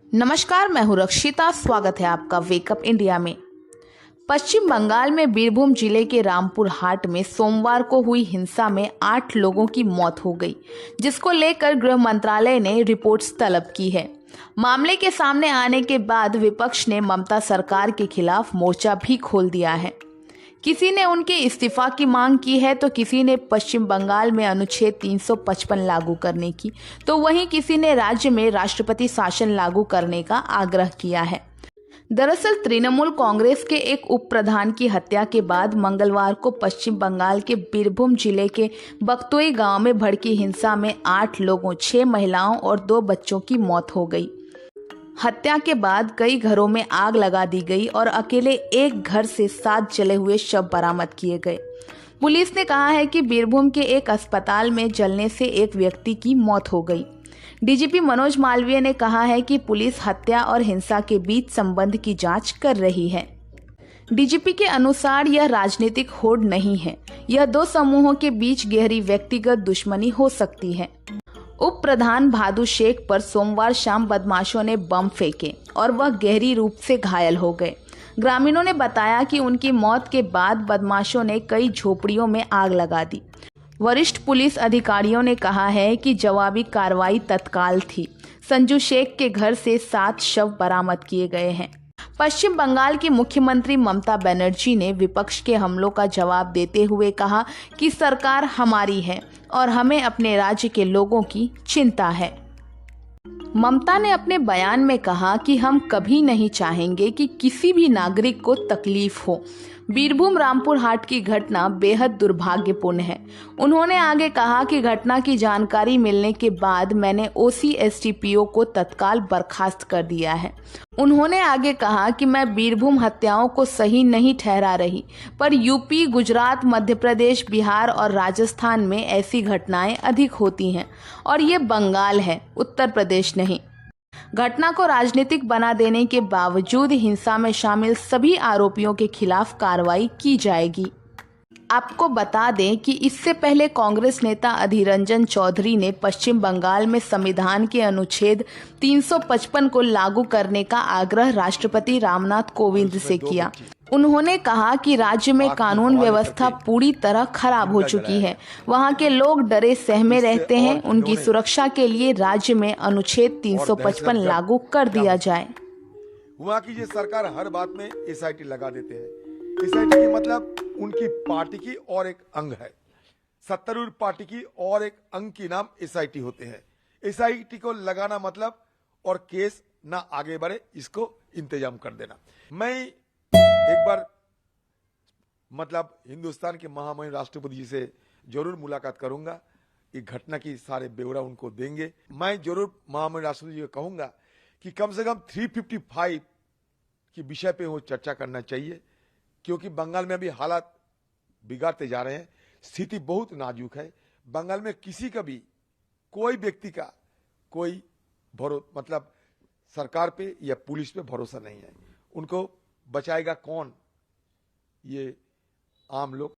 नमस्कार, मैं हूं रक्षिता। स्वागत है आपका वेकअप इंडिया में। पश्चिम बंगाल में बीरभूम जिले के रामपुर हाट में सोमवार को हुई हिंसा में 8 लोगों की मौत हो गई, जिसको लेकर गृह मंत्रालय ने रिपोर्ट्स तलब की है। मामले के सामने आने के बाद विपक्ष ने ममता सरकार के खिलाफ मोर्चा भी खोल दिया है। किसी ने उनके इस्तीफा की मांग की है तो किसी ने पश्चिम बंगाल में अनुच्छेद 355 लागू करने की, तो वहीं किसी ने राज्य में राष्ट्रपति शासन लागू करने का आग्रह किया है। दरअसल तृणमूल कांग्रेस के एक उप प्रधान की हत्या के बाद मंगलवार को पश्चिम बंगाल के बीरभूम जिले के बक्तोई गांव में भड़की हिंसा में 8 लोगों, 6 महिलाओं और 2 बच्चों की मौत हो गई। हत्या के बाद कई घरों में आग लगा दी गई और अकेले एक घर से 7 जले हुए शव बरामद किए गए। पुलिस ने कहा है कि बीरभूम के एक अस्पताल में जलने से एक व्यक्ति की मौत हो गई। डीजीपी मनोज मालवीय ने कहा है कि पुलिस हत्या और हिंसा के बीच संबंध की जांच कर रही है। डीजीपी के अनुसार यह राजनीतिक होड़ नहीं है, यह 2 समूहों के बीच गहरी व्यक्तिगत दुश्मनी हो सकती है। उप प्रधान भादु शेख पर सोमवार शाम बदमाशों ने बम फेंके और वह गहरी रूप से घायल हो गए। ग्रामीणों ने बताया कि उनकी मौत के बाद बदमाशों ने कई झोपड़ियों में आग लगा दी। वरिष्ठ पुलिस अधिकारियों ने कहा है कि जवाबी कार्रवाई तत्काल थी। संजू शेख के घर से 7 शव बरामद किए गए हैं। पश्चिम बंगाल की मुख्यमंत्री ममता बनर्जी ने विपक्ष के हमलों का जवाब देते हुए कहा कि सरकार हमारी है और हमें अपने राज्य के लोगों की चिंता है। ममता ने अपने बयान में कहा कि हम कभी नहीं चाहेंगे कि किसी भी नागरिक को तकलीफ हो। बीरभूम रामपुर हाट की घटना बेहद दुर्भाग्यपूर्ण है। उन्होंने आगे कहा कि घटना की जानकारी मिलने के बाद मैंने ओसी एसडीपीओ को तत्काल बर्खास्त कर दिया है। उन्होंने आगे कहा कि मैं बीरभूम हत्याओं को सही नहीं ठहरा रही, पर यूपी, गुजरात, मध्य प्रदेश, बिहार और राजस्थान में ऐसी घटनाएं अधिक होती हैं और ये बंगाल है, उत्तर प्रदेश नहीं। घटना को राजनीतिक बना देने के बावजूद हिंसा में शामिल सभी आरोपियों के खिलाफ कार्रवाई की जाएगी। आपको बता दें कि इससे पहले कांग्रेस नेता अधीर रंजन चौधरी ने पश्चिम बंगाल में संविधान के अनुच्छेद 355 को लागू करने का आग्रह राष्ट्रपति रामनाथ कोविंद से किया। उन्होंने कहा कि राज्य में कानून व्यवस्था पूरी तरह खराब हो चुकी है, वहां के लोग डरे सहमे रहते हैं। उनकी सुरक्षा के लिए राज्य में अनुच्छेद 355 लागू कर दिया जाए। वहाँ की ये सरकार हर बात में एसआईटी लगा देते हैं। एसआईटी की मतलब उनकी पार्टी की और एक अंग है। सत्तारूढ़ पार्टी की और एक अंग की नाम एसआईटी होते हैं। एसआईटी को लगाना मतलब और केस ना आगे बढ़े, इसको इंतजाम कर देना। मैं एक बार मतलब हिंदुस्तान के महामहिम राष्ट्रपति जी से जरूर मुलाकात करूंगा। ये घटना की सारे ब्यौरा उनको देंगे। मैं जरूर महामहिम राष्ट्रपति जी को कहूंगा कि कम से कम 355 की विषय पे वो चर्चा करना चाहिए, क्योंकि बंगाल में अभी हालात बिगाड़ते जा रहे हैं। स्थिति बहुत नाजुक है। बंगाल में किसी का भी, कोई व्यक्ति का कोई मतलब सरकार पे या पुलिस पे भरोसा नहीं है। उनको बचाएगा कौन? ये आम लोग।